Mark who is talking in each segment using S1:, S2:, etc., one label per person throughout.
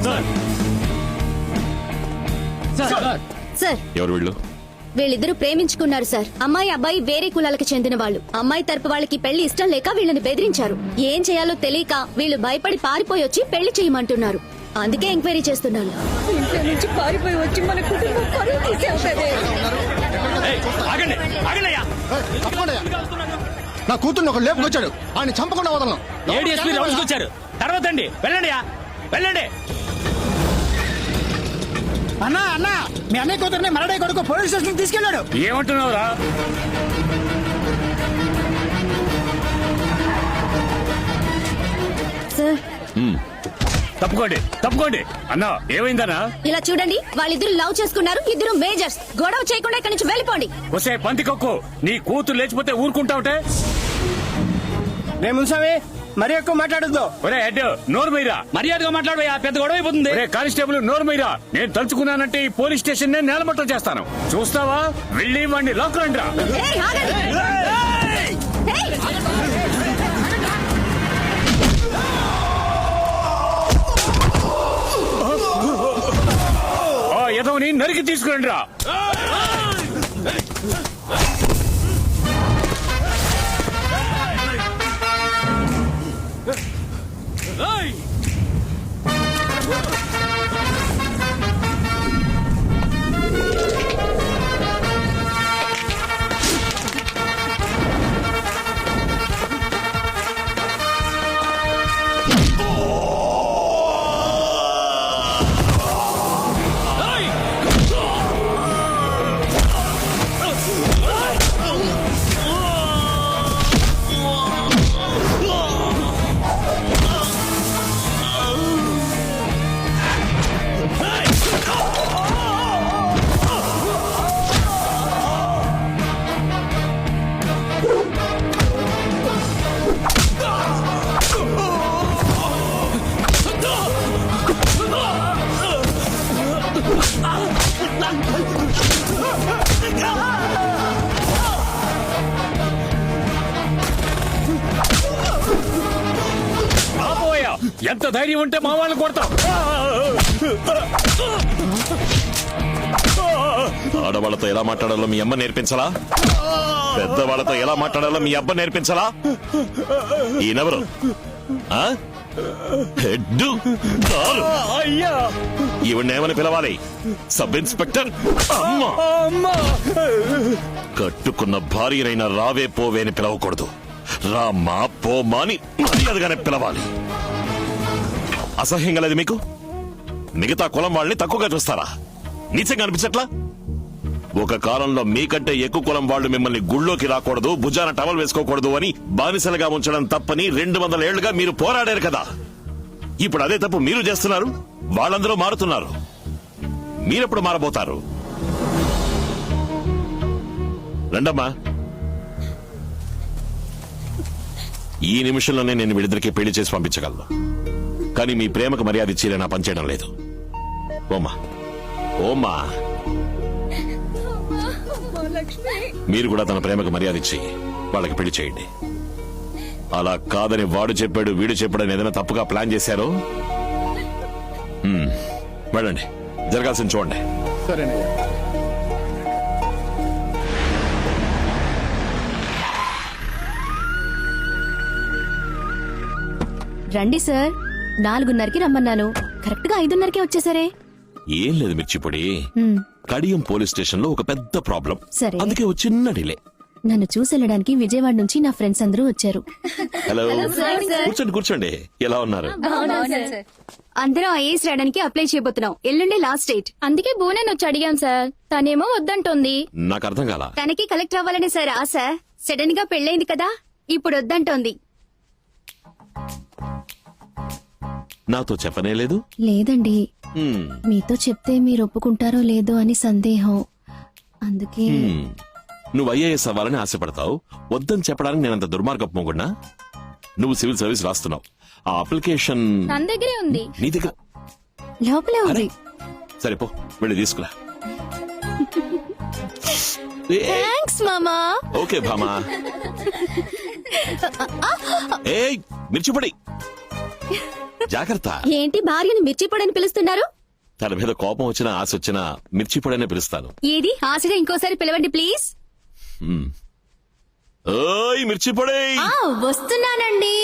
S1: Sir
S2: ఎవరు వీళ్ళు?
S1: వీళ్ళిద్దరూ ప్రేమించుకున్నారు సార్. అమ్మాయి అబ్బాయి వేరే కులాలకు చెందిన వాళ్ళు. అమ్మాయి తరపు వాళ్ళకి పెళ్లి ఇష్టం లేక వీళ్ళని బెదిరించారు. ఏం చేయాలో తెలియక వీళ్ళు భయపడి పారిపోయి వచ్చి పెళ్లి చేయమంటున్నారు. అందుకే ఎంక్వైరీ చేస్తున్నాను.
S3: ఇంట్లో నుంచి పారిపోయి వచ్చి మన కుటుంబం పరువు తీసేస్తుంది.
S4: నా కూతుర్ని ఒక లేపుకొచ్చాడు. ఆయన చంపకుండా వదలను.
S5: ఏడీఎస్పీ రౌండ్స్ వచ్చారు. తర్వాత అండి వెళ్ళండి వెళ్ళండి.
S6: అన్నా అన్నా మీ అన్నయ్య కూతురుని మరడే కొడుకు పోలీస్ స్టేషన్ తీసుకెళ్లాడు.
S5: ఏమంటున్నావురా?
S1: సార్
S5: తప్పుకోండి అన్నా. ఏమైందన్నా?
S1: ఇలా చూడండి, వాళ్ళిద్దరు లవ్ చేసుకున్నారు. ఇద్దరు మేజర్స్. గొడవ చేయకుండా ఇక్కడి నుంచి వెళ్ళిపోండి.
S5: వసే పందికొక్కు, నీ కూతురు లేచిపోతే ఊరుకుంటావుటే?
S6: రేమున్సామి మరి ఎక్కువ మాట్లాడద్దు.
S5: ఒరే హెడ్, నోరు మీరా. మర్యాదగా మాట్లాడబోయా, పెద్ద గొడవ అయిపోతుంది. కానిస్టేబుల్, నోరు మీరా. నేను తలుచుకున్నానంటే ఈ పోలీస్ స్టేషన్ నేను నేలమట్టం చేస్తాను. చూస్తావా? వెళ్ళి వాడిని లాక్ రండి రా.
S1: ఏయ్, ఆగండి. ఏయ్.
S5: ఎదవని నరికి తీసుకురండి రా. ఎంత ధైర్యం ఉంటే మా వాళ్ళని కొడతాం.
S2: ఆడవాళ్లతో ఎలా మాట్లాడాలో మీ అమ్మ నేర్పించలా? పెద్దవాళ్లతో ఎలా మాట్లాడాలో మీ అబ్బ నేర్పించలా? ఈయనెవరు? హెడ్. ఈవిడేమని పిలవాలి? Sub inspector. కట్టుకున్న భార్యనైనా రావే పోవే అని పిలవకూడదు. రామ్మా పోమా అని మర్యాదగానే పిలవాలి. అసహ్యంగా లేదు మీకు? మిగతా కులం వాళ్ళని తక్కువగా చూస్తారా? నీచంగా అనిపించట్లా? ఒక కాలంలో మీకంటే ఎక్కువ కులం వాళ్ళు మిమ్మల్ని గుళ్ళోకి రాకూడదు, భుజాన టవల్ వేసుకోకూడదు అని బానిసలుగా ఉంచడం తప్పని 200 ఏళ్లుగా మీరు పోరాడారు కదా. ఇప్పుడు అదే తప్పు మీరు చేస్తున్నారు. వాళ్ళందరూ మారుతున్నారు. మీరెప్పుడు మారబోతారు? రండమ్మా. ఈ నిమిషంలోనే నేను వీళ్ళిద్దరికీ పెళ్లి చేసి పంపించగలను. కానీ మీ ప్రేమకు మర్యాద ఇచ్చేలా నా పనిచేయడం లేదు. ఓమా ఓమా, మీరు కూడా తన ప్రేమకు మర్యాద ఇచ్చి వాళ్ళకి పెళ్లి చేయండి. అలా కాదని వాడు చెప్పాడు వీడు చెప్పాడని ఏదైనా తప్పుగా ప్లాన్ చేశారో వెళ్ళండి, జరగాల్సింది చూడండి.
S4: సరేనయ్యా.
S1: రండి సార్. 4:30కి రమ్మన్నాను. కరెక్ట్ గా 5:30కే వచ్చేసరే.
S2: ఏం లేదు మిర్చిపొడి, కడియం పోలీస్ స్టేషన్ లో ఒక పెద్ద ప్రాబ్లం.
S1: సరే.
S2: అందుకే ఒక చిన్న డిలే.
S1: నన్ను చూసెళ్ళడానికి విజయవాడ నుంచి నా ఫ్రెండ్స్ అందరూ వచ్చారు.
S2: హలో, కూర్చోండి కూర్చోండి. ఎలా ఉన్నారు?
S1: అందరం ఐఏఎస్ రాయడానికి అప్లై చేయబోతున్నాం. ఎల్లుండి లాస్ట్ డేట్.
S7: అందుకే బోనని వచ్చి అడిగాం సార్. తనేమో వద్దంటోంది.
S2: నాకు అర్థం కాలా.
S1: తనకి కలెక్టర్ అవ్వాలని సార్ ఆశ. సడన్ గా పెళ్ళైంది కదా, ఇప్పుడు వద్దంటోంది.
S2: నాతో చెప్పనే లేదు?
S1: లేదండి, మీతో చెప్తే మీరు ఒప్పుకుంటారో లేదో అని సందేహం. అందుకే.
S2: నువ్వు ఐఏఎస్ అవ్వాలని ఆశపడతావు, వద్దని చెప్పడానికి నేనంత దుర్మార్గపు మొగుడ్నా? నువ్వు సివిల్ సర్వీస్ రాస్తున్నావు. ఆ అప్లికేషన్
S7: తన దగ్గరే ఉంది.
S2: నీ దగ్గర
S1: లోపలే ఉంది.
S2: సరే పో, వెళ్ళి తీసుకురా.
S1: థ్యాంక్స్ మామా.
S2: ఓకే భామా. ఏయ్ మిర్చిపొడి, జాగ్రత్త.
S1: ఏంటి భార్యని మిర్చిపొడని పిలుస్తున్నారు?
S2: తన మీద కోపం వచ్చినా ఆశ వచ్చినా మిర్చిపొడనే పిలుస్తాను.
S1: ఏది ఆశగా ఇంకోసారి పిలవండి ప్లీజ్.
S2: ఓయ్ మిర్చిపొడే.
S1: వస్తున్నానండి.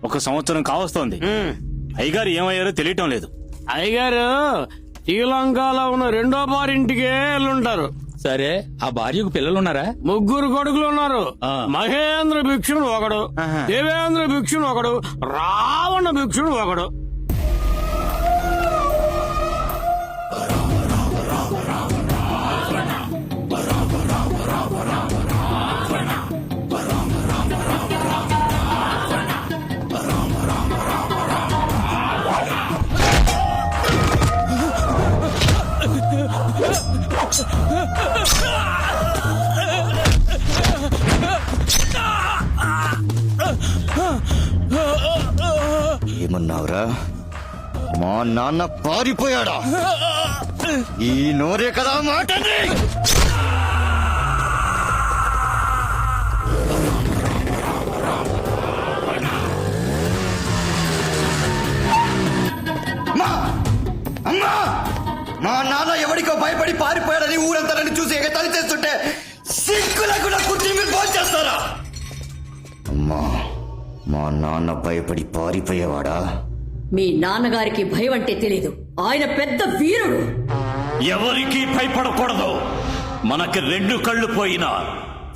S5: ఒక సంవత్సరం కావస్తోంది. అయ్యగారు ఏమయ్యారో తెలియటం లేదు.
S8: అయ్యగారు శ్రీలంకలో ఉన్న రెండో బారింటికే వెళ్ళుంటారు.
S9: సరే, ఆ భార్యకు పిల్లలున్నారా?
S8: 3 కొడుకులు ఉన్నారు.
S9: ఆ.
S8: మహేంద్ర భిక్షుడు ఒకడు,
S9: ఆహా.
S8: దేవేంద్ర భిక్షుడు ఒకడు, రావణ భిక్షుడు ఒకడు.
S10: ఏమన్నావురా? మా నాన్న పారిపోయాడా? ఈ నోరే కదా మాటని. అమ్మా, మా నాన్న ఎవరికో భయపడి పారిపోయాడని ఊరంతా నన్ను చూసి ఎగతాళి చేస్తుంటే సిగ్గులేకుండా కుర్చీ మీరు ఫోన్ చేస్తారా? అమ్మా, మా నాన్న భయపడి పారిపోయేవాడా?
S3: మీ నాన్నగారికి భయం అంటే తెలీదు. ఆయన పెద్ద వీరుడు.
S11: ఎవరికి భయపడకూడదు. మనకి 2 కళ్ళు పోయినా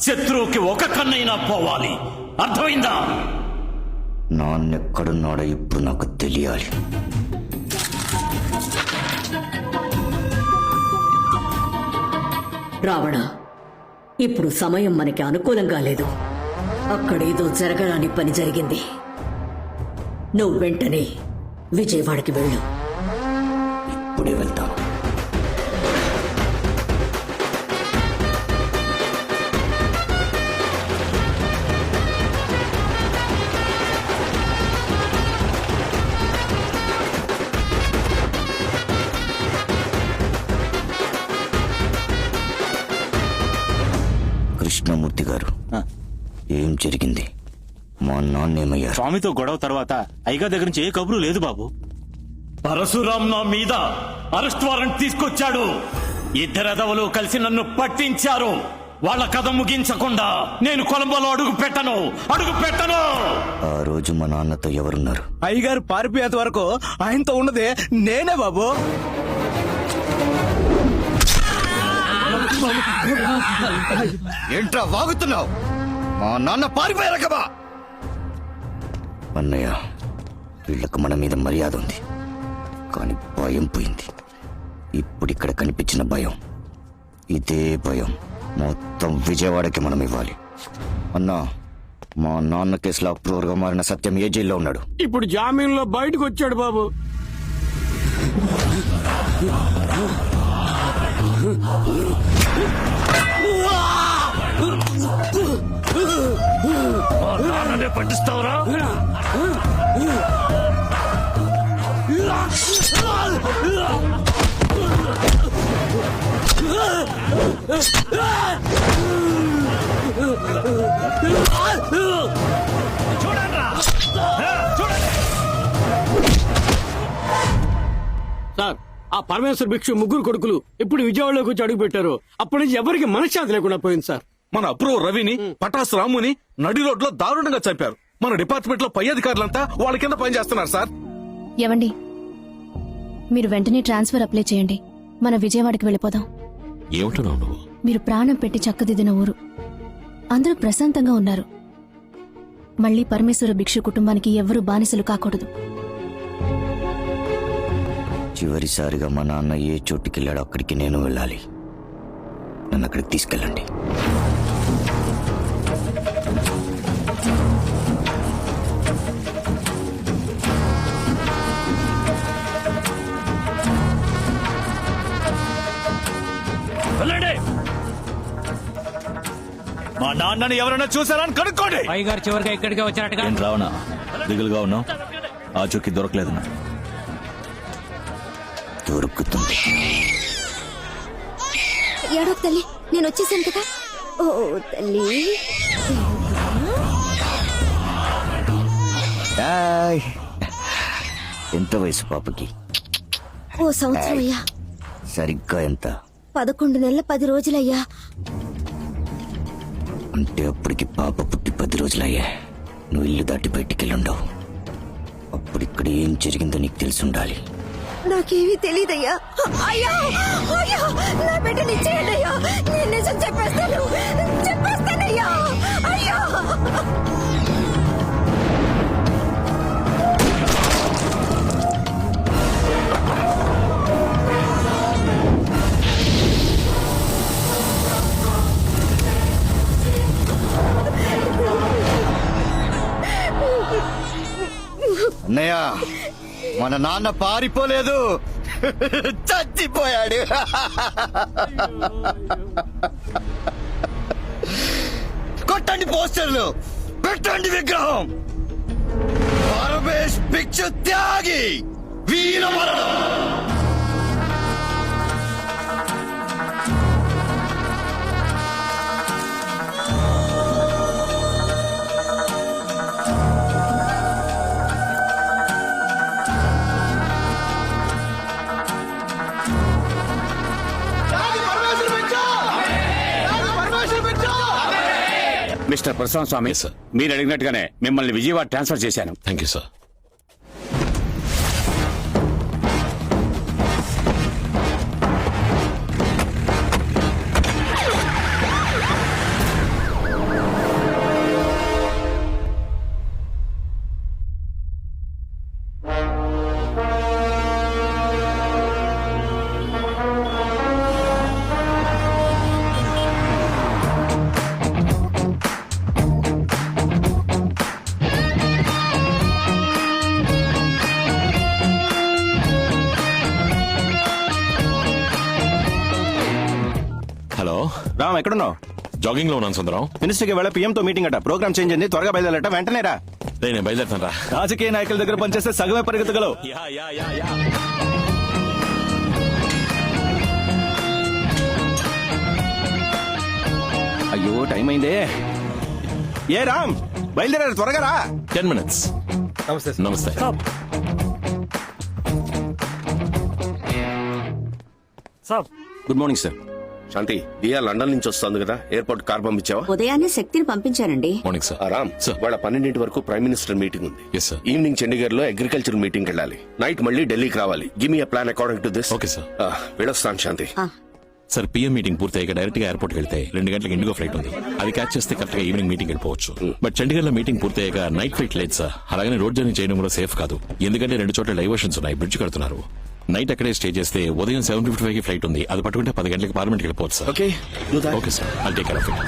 S11: శత్రువుకి 1 కన్నైనా పోవాలి. అర్థమైందా?
S10: నాన్నెక్కడున్నాడో ఇప్పుడు నాకు తెలియాలి.
S3: రావణ, ఇప్పుడు సమయం మనకి అనుకూలంగా లేదు. అక్కడేదో జరగరాని పని జరిగింది. నువ్వు వెంటనే విజయవాడకి వెళ్ళు.
S10: ఇప్పుడే వెళ్తాను. కృష్ణమూర్తి గారు, ఏం జరిగింది? మా నాన్నేమయ్యారు?
S5: స్వామితో గొడవ తర్వాత అయ్యగారి దగ్గర నుంచి ఏ కబురు లేదు బాబు.
S11: పరశురాం నా మీద అరెస్ట్ వారెంట్ తీసుకొచ్చాడు. 2 ఎదవలు కలిసి నన్ను పట్టించారు. వాళ్ళ కథ ముగించకుండా నేను కొలంబోలో అడుగు పెట్టను.
S10: ఆ రోజు మా నాన్నతో ఎవరున్నారు?
S6: అయ్యగారు పారిపోయేంత వరకు ఆయనతో ఉన్నదే నేనే బాబు.
S10: ఏంట్రా వాగుతున్నావు? మా నాన్న పారిపోయారు కదా. అన్నయ్య, వీళ్ళకు మన మీద మర్యాద ఉంది, కానీ భయం పోయింది. ఇప్పుడు ఇక్కడ కనిపించిన భయం, ఇదే భయం మొత్తం విజయవాడకి మనం ఇవ్వాలి. అన్నా, మా నాన్న కేసులో అప్రూవర్ గా మారిన సత్యం ఏ జైల్లో ఉన్నాడు?
S8: ఇప్పుడు జామీన్లో బయటకు వచ్చాడు బాబు.
S11: పట్టిస్తావరా?
S8: సార్, ఆ పరమేశ్వర భిక్షు 3 కొడుకులు ఇప్పుడు విజయవాడలోకి వచ్చి అడుగు పెట్టారు. అప్పటి నుంచి ఎవరికి మనశ్శాంతి లేకుండా పోయింది సార్.
S12: మన అప్రూవ్ రవిని, పటాస్ రాముని నడి రోడ్లో దారుణంగా చంపారు. మన డిపార్ట్మెంట్ లో పై అధికారులంతా వాళ్ళ కింద పని చేస్తున్నారు సార్.
S7: ఏవండి, మీరు వెంటనే ట్రాన్స్ఫర్ అప్లై చేయండి. మన విజయవాడకి వెళ్ళిపోదాం.
S2: ఏమంటున్నావు నువ్వు?
S7: మీరు ప్రాణం పెట్టి చక్కదిద్దిన ఊరు, అందరూ ప్రశాంతంగా ఉన్నారు. మళ్ళీ పరమేశ్వర భిక్షు కుటుంబానికి ఎవ్వరూ బానిసలు కాకూడదు.
S10: చివరిసారిగా మా నాన్న ఏ చోటుకెళ్ళాడో అక్కడికి నేను వెళ్ళాలి. నన్ను అక్కడికి తీసుకెళ్ళండి.
S11: వెళ్ళండి. మా నాన్నని ఎవరైనా చూసారా అని కనుక్కోండి.
S9: అయ్యగారు చివరిగా ఇక్కడికే వచ్చారటగా.
S12: రావణ, దిగులుగా ఉన్నావు. ఆ చొక్కి దొరకలేదు నాకు.
S10: దొరుకుతుంది.
S1: ఏడో తల్లి, నేను వచ్చేసాను కదా. ఓ తల్లి.
S10: హాయ్. ఎంత వయసు పాపకి?
S1: ఓ సంవత్సరం అయ్యా.
S10: సరిగ్గా ఎంత?
S1: 11 నెలల 10 రోజులయ్యా.
S10: అంటే అప్పటికి పాప పుట్టి 10 రోజులయ్యా. నువ్వు ఇల్లు దాటి బయటికెళ్ళుండవు. అప్పుడు ఇక్కడ ఏం జరిగిందో నీకు తెలిసి ఉండాలి.
S1: నాకేమీ తెలియదయ్యా. అయ్యా అయ్యా, నా బిడ్డని ఇచ్చేయండి అయ్యా. నేను నిజం చెప్పేస్తానయ్యా. అయ్యా
S10: అన్నయ్య, మన నాన్న పారిపోలేదు, చచ్చిపోయాడు. కొట్టండి పోస్టర్లు, పెట్టండి విగ్రహం. పరమేశ్ భిక్షు త్యాగి వీర మరణం.
S5: మిస్టర్ ప్రశాంత్ స్వామి, మీరు అడిగినట్టుగానే మిమ్మల్ని విజయవాడ ట్రాన్స్ఫర్ చేశాను.
S2: Thank you sir. Hello
S4: Ram, ఎక్కడున్నావు?
S2: జాగింగ్ లో ఉన్నాను సుందరం.
S4: మినిస్టర్కి వెళ్ళ PM తో మీటింగ్ అట. ప్రోగ్రామ్ చేంజ్ అయింది, త్వరగా బయలుదేరట. వెంటనే రా.
S2: నేను బయలుదేరుతాను రా.
S4: రాజకీయ నాయకుల దగ్గర పనిచేస్తే సగమే పరిగెత్తగలవు. అయ్యో, టైం అయిందే. ఏ రామ్, బయలుదేరారు, త్వరగా రా.
S2: 10 minutes. నమస్తే.
S4: Good morning sir.
S12: Shanti, Diya London నుంచి వస్తుంది కదా, ఎయిర్పోర్ట్ కార్ పంపించావా?
S3: ఉదయాన్నే శక్తిని పంపించానండి.
S2: Morning sir.
S12: రామ్,
S2: సార్.
S12: వాళ్ళ 12 వరకు ప్రైమ్ మినిస్టర్ మీటింగ్ ఉంది.
S2: Yes sir.
S12: ఈవినింగ్ చండీగఢ్ లో అగ్రికల్చర్ మీటింగ్ వెళ్ళాలి. నైట్ మళ్ళీ ఢిల్లీకి రావాలి. Give me a plan according to this.
S2: Okay sir.
S12: వెళ్ళొస్తాను శాంతి.
S2: సార్, PM మీటింగ్ పూర్తయ్యాక డైరెక్ట్ గా ఎయిర్పోర్ట్ వెళ్తే 2 గంటలకు ఇండిగో ఫ్లైట్ ఉంది. అది క్యాచ్ చేస్తే కరెక్ట్ గా ఈవినింగ్ మీటింగ్ వెళ్ళిపోవచ్చు. బట్ చండీగఢ్ లో మీటింగ్ పూర్తయ్యాక నైట్ ఫ్లైట్ లేదు సార్. అలాగనే రోడ్ జర్నీ చేయడం కూడా సేఫ్ కాదు. ఎందుకంటే 2 చోట్ల డైవర్షన్స్ ఉన్నాయి, బ్రిడ్జ్ కడుతున్నారు. నైట్ అక్కడే స్టే చేస్తే ఉదయం 7:55 కి ఫ్లైట్ ఉంది. అది పట్టుకుంటే 10 గంటలకు పార్లమెంట్ వెళ్ళిపోవచ్చు sir.
S12: Okay, do that.
S2: Okay sir, I'll take care of it.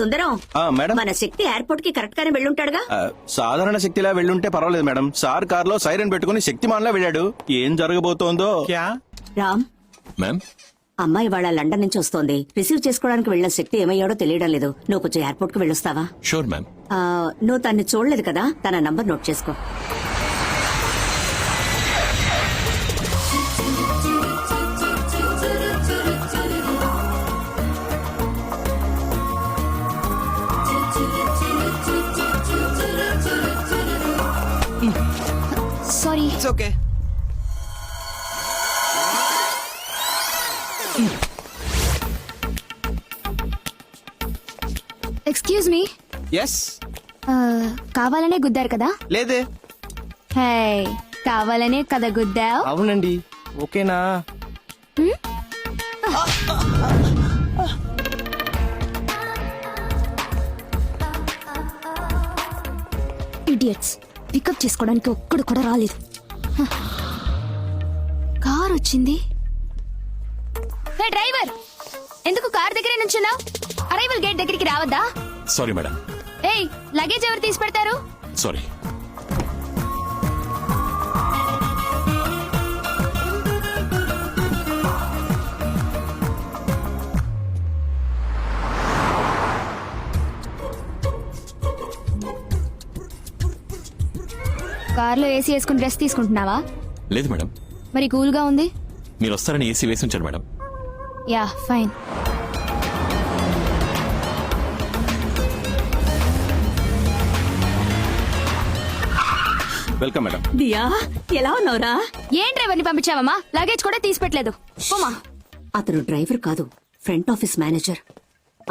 S3: Sundaram,
S4: madam,
S3: మన శక్తి ఎయిర్పోర్ట్ కి కరెక్ట్ గానే వెళ్ళుంటాడుగా.
S4: సాధారణ శక్తిలా వెళ్ళుంటే పర్వాలేదు మేడం. సార్ కార్ లో సైరన్ పెట్టుకుని శక్తిమాన్లా వెళ్ళాడు. ఏం జరగబోతోందో.
S3: రామ్,
S2: మ్యామ్,
S3: అమ్మాయి వాళ్ళ లండన్ నుంచి వస్తోంది. రిసీవ్ చేసుకోవడానికి వెళ్ళిన శక్తి ఏమయ్యాడో తెలియడం లేదు. నువ్వు కొంచెం ఎయిర్పోర్ట్ కి వెళ్ళొస్తావా?
S2: Sure ma'am.
S3: నువ్వు తన్ని చూడలేదు కదా, తన నంబర్ నోట్ చేసుకో.
S1: Sorry.
S6: Okay.
S1: Excuse me.
S6: Yes.
S1: కావాలనే గుద్దారు కదా?
S6: లేదే.
S1: హే, కావాలనే కదా గుద్దావు?
S6: అవునండి. ఓకేనా?
S1: ఇడియట్స్, పికప్ చేసుకోవడానికి ఒక్కడు కూడా రాలేదు. కార్ వచ్చింది. హే డ్రైవర్, ఎందుకు కార్ దగ్గరే నుంచున్నావు? అరైవల్ గేట్ దగ్గరికి రావద్దా?
S2: Sorry madam.
S1: ఏయ్, లగేజ్ ఎవరు తీసి పెడతారు?
S2: సారీ.
S1: కార్లో ఏసీ వేసుకుని డ్రెస్ తీసుకుంటున్నావా?
S2: లేదు మేడం.
S1: మరి కూల్ గా ఉంది.
S2: మీరు వస్తారని ఏసీ వేసి ఉంచాను madam.
S1: Yeah, fine.
S4: Welcome madam.
S3: Diya ఎలా ఉన్నావురా?
S1: ఏం డ్రైవర్ని పంపించావమ్మా? లగేజ్ కూడా తీసి పెట్టలేదు. పోమా.
S3: అతను డ్రైవర్ కాదు, front office manager.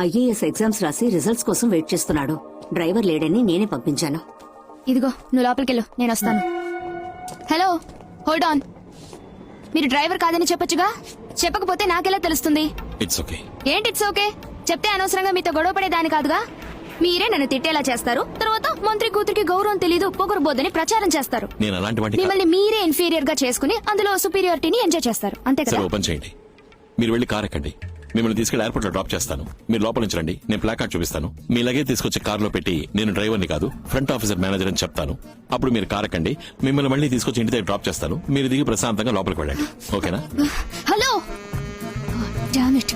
S3: IAS exams రాసి రిజల్ట్స్ కోసం వెయిట్ చేస్తున్నాడు. డ్రైవర్ లేడని నేనే పంపించాను.
S1: ఇదిగో నువ్వు లోపలికెళ్ళు, నేను వస్తాను. Hello, hold on. మీరు డ్రైవర్ కాదని చెప్పొచ్చుగా? చెప్పకపోతే నాకెలా తెలుస్తుంది?
S2: It's okay.
S1: ఏంటి ఇట్స్ ఓకే? చెప్తే అనవసరంగా మీతో గొడవ పడేదాని కాదుగా. మీరే నన్ను తిట్టేలా చేస్తారు, తర్వాత మంత్రి కూతురికి గౌరవం తెలీదు, పొగరబోద్దని ప్రచారం చేస్తారు.
S2: నేను అలాంటి వాటిని
S1: మిమ్మల్ని మీరే ఇన్ఫీరియర్ గా చేసుకుని అందులో సుపీరియారిటీని ఎంజాయ్ చేస్తారు, అంతే
S2: సరే
S1: కదా?
S2: ఓపెన్ చేయండి. మీరు వెళ్ళి కార్ ఎక్కండి. మిమ్మల్ని తీసుకెళ్లి ఎయిర్పోర్ట్ లో డ్రాప్ చేస్తాను. మీరు లోపల నుంచి రండి, నేను ప్లాక్ కార్డ్ చూపిస్తాను. మీ లగేజ్ తీసుకొచ్చి కార్ లో పెట్టి నేను డ్రైవర్ని కాదు ఫ్రంట్ ఆఫీసర్ మేనేజర్ అని చెప్తాను. అప్పుడు మీరు కార్ ఎక్కండి. మిమ్మల్ని మళ్ళీ తీసుకొచ్చి ఇంటి దగ్గర డ్రాప్ చేస్తాను. మీరు దిగి ప్రశాంతంగా లోపలికి వెళ్ళండి. ఓకేనా?
S1: Hello, damn it.